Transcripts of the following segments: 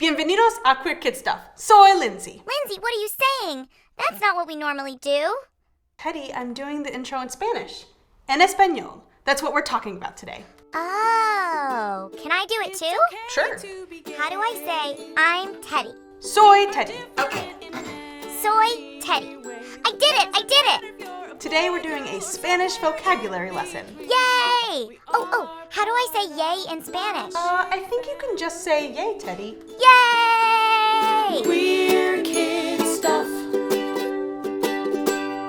Bienvenidos a Queer Kid Stuff. Soy Lindsay. Lindsay, what are you saying? That's not what we normally do. Teddy, I'm doing the intro in Spanish. En español. That's what we're talking about today. Oh, can I do it too? Sure. How do I say I'm Teddy? Soy Teddy. Okay. Soy Teddy. I did it! Today we're doing a Spanish vocabulary lesson. Yay! Oh, how do I say yay in Spanish? I think you can just say yay, Teddy. Yay! Queer Kid Stuff.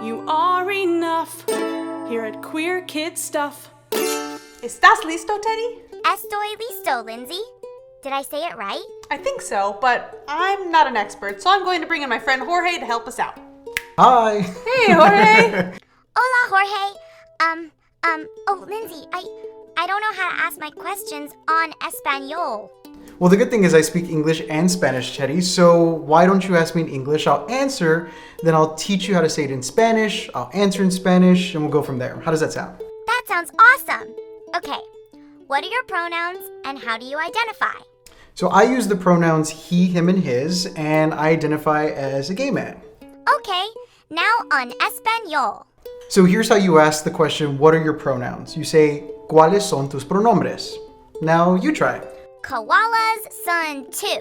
You are enough here at Queer Kid Stuff. ¿Estás listo, Teddy? Estoy listo, Lindsay. Did I say it right? I think so, but I'm not an expert, so I'm going to bring in my friend Jorge to help us out. Hi. Hey, Jorge. Hola, Jorge. Lindsay, I don't know how to ask my questions on Espanol. Well, the good thing is I speak English and Spanish, Teddy, so why don't you ask me in English? I'll answer, then I'll teach you how to say it in Spanish, I'll answer in Spanish, and we'll go from there. How does that sound? That sounds awesome. Okay, what are your pronouns and how do you identify? So I use the pronouns he, him, and his, and I identify as a gay man. Okay, now on Espanol. So here's how you ask the question, what are your pronouns? You say, ¿Cuáles son tus pronombres? Now you try. Koalas son too.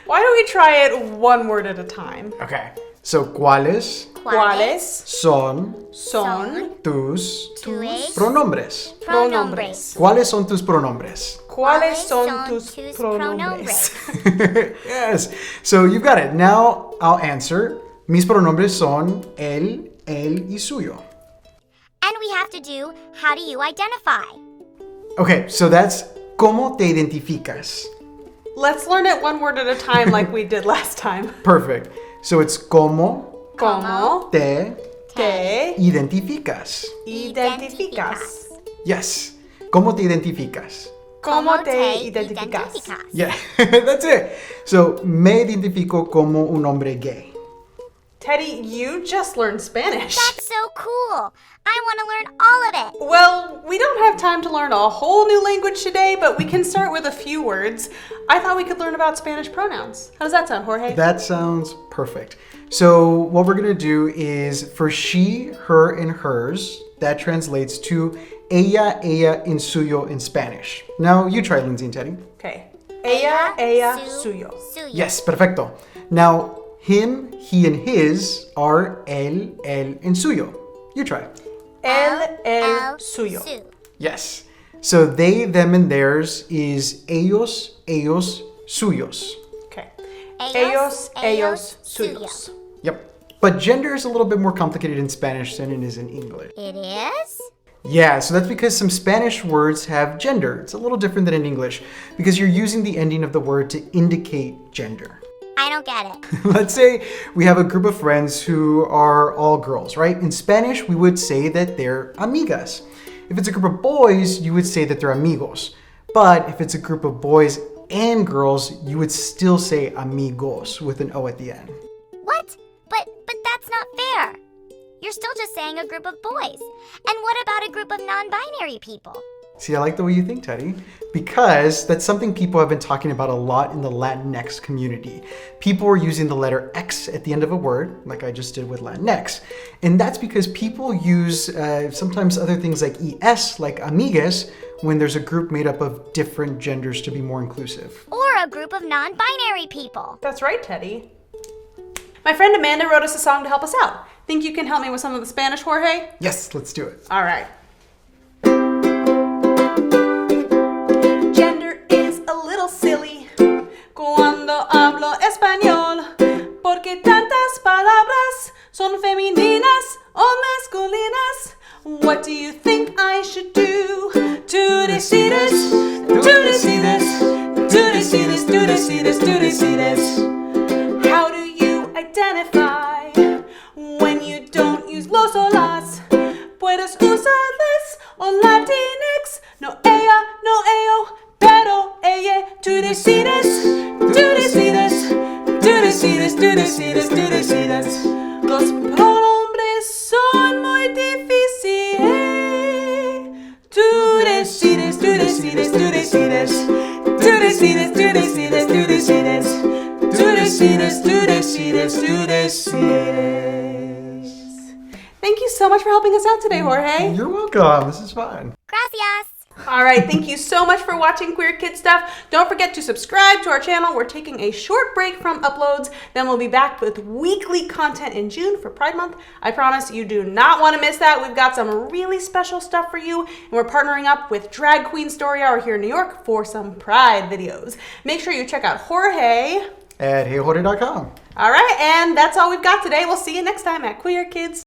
Why don't we try it one word at a time? Okay. So, ¿cuáles ¿Cuáles son son tus tus pronombres? pronombres? ¿Cuáles son tus pronombres? ¿Cuáles son son tus tus pronombres? Yes. So you've got it. Now I'll answer. Mis pronombres son él, y suyo. And we have to do how do you identify? Okay, so that's ¿cómo te identificas? Let's learn it one word at a time like we did last time. Perfect. So it's ¿cómo ¿Cómo te te identificas? identificas? Yes. ¿Cómo te identificas? ¿Cómo te identificas? Yeah, that's it. So me identifico como un hombre gay. Teddy, you just learned Spanish. That's so cool. I want to learn all of it. Well, we don't have time to learn a whole new language today, but we can start with a few words. I thought we could learn about Spanish pronouns. How does that sound, Jorge? That sounds perfect. So what we're going to do is for she, her, and hers, that translates to ella, en suyo in Spanish. Now you try, Lindsay and Teddy. Okay. Ella, suyo. Yes, perfecto. Now him, he, and his are él, and suyo. You try. El, suyo. Su. Yes. So they, them, and theirs is ellos, suyos. Okay. Ellos, Suyos. Yep. But gender is a little bit more complicated in Spanish than it is in English. It is? Yeah, so that's because some Spanish words have gender. It's a little different than in English because you're using the ending of the word to indicate gender. I don't get it. Let's say we have a group of friends who are all girls, right? In Spanish, we would say that they're amigas. If it's a group of boys, you would say that they're amigos. But if it's a group of boys and girls, you would still say amigos with an O at the end. What? But that's not fair. You're still just saying a group of boys. And what about a group of non-binary people? See, I like the way you think, Teddy, because that's something people have been talking about a lot in the Latinx community. People are using the letter X at the end of a word, like I just did with Latinx. And that's because people use sometimes other things like ES, like amigas, when there's a group made up of different genders to be more inclusive. Or a group of non-binary people. That's right, Teddy. My friend Amanda wrote us a song to help us out. Think you can help me with some of the Spanish, Jorge? Yes, let's do it. All right. Gender is a little silly cuando hablo español, porque tantas palabras son femeninas o masculinas. What do you think I should do to deceive this? To deceive this? To deceive this? To deceive this? To deceive this? How do you identify when you don't use los o las? Puedes usar les o Latinx. No ella, no ello, pero ella. To deceive this? To deceive this? To deceive this? To deceive this? To deceive this? Los pronombres son muy difíciles. To deceive this? To deceive this? To deceive this? To deceive this? To deceive see this, do this, see this. Do this, see this, do this, see this, do this, see this. Thank you so much for helping us out today, Jorge. You're welcome. This is fun. Gracias. All right, thank you so much for watching Queer Kid Stuff. Don't forget to subscribe to our channel. We're taking a short break from uploads. Then we'll be back with weekly content in June for Pride Month. I promise you do not want to miss that. We've got some really special stuff for you. And we're partnering up with Drag Queen Story Hour here in New York for some Pride videos. Make sure you check out Jorge At heyjorge.com. All right, and that's all we've got today. We'll see you next time at Queer Kids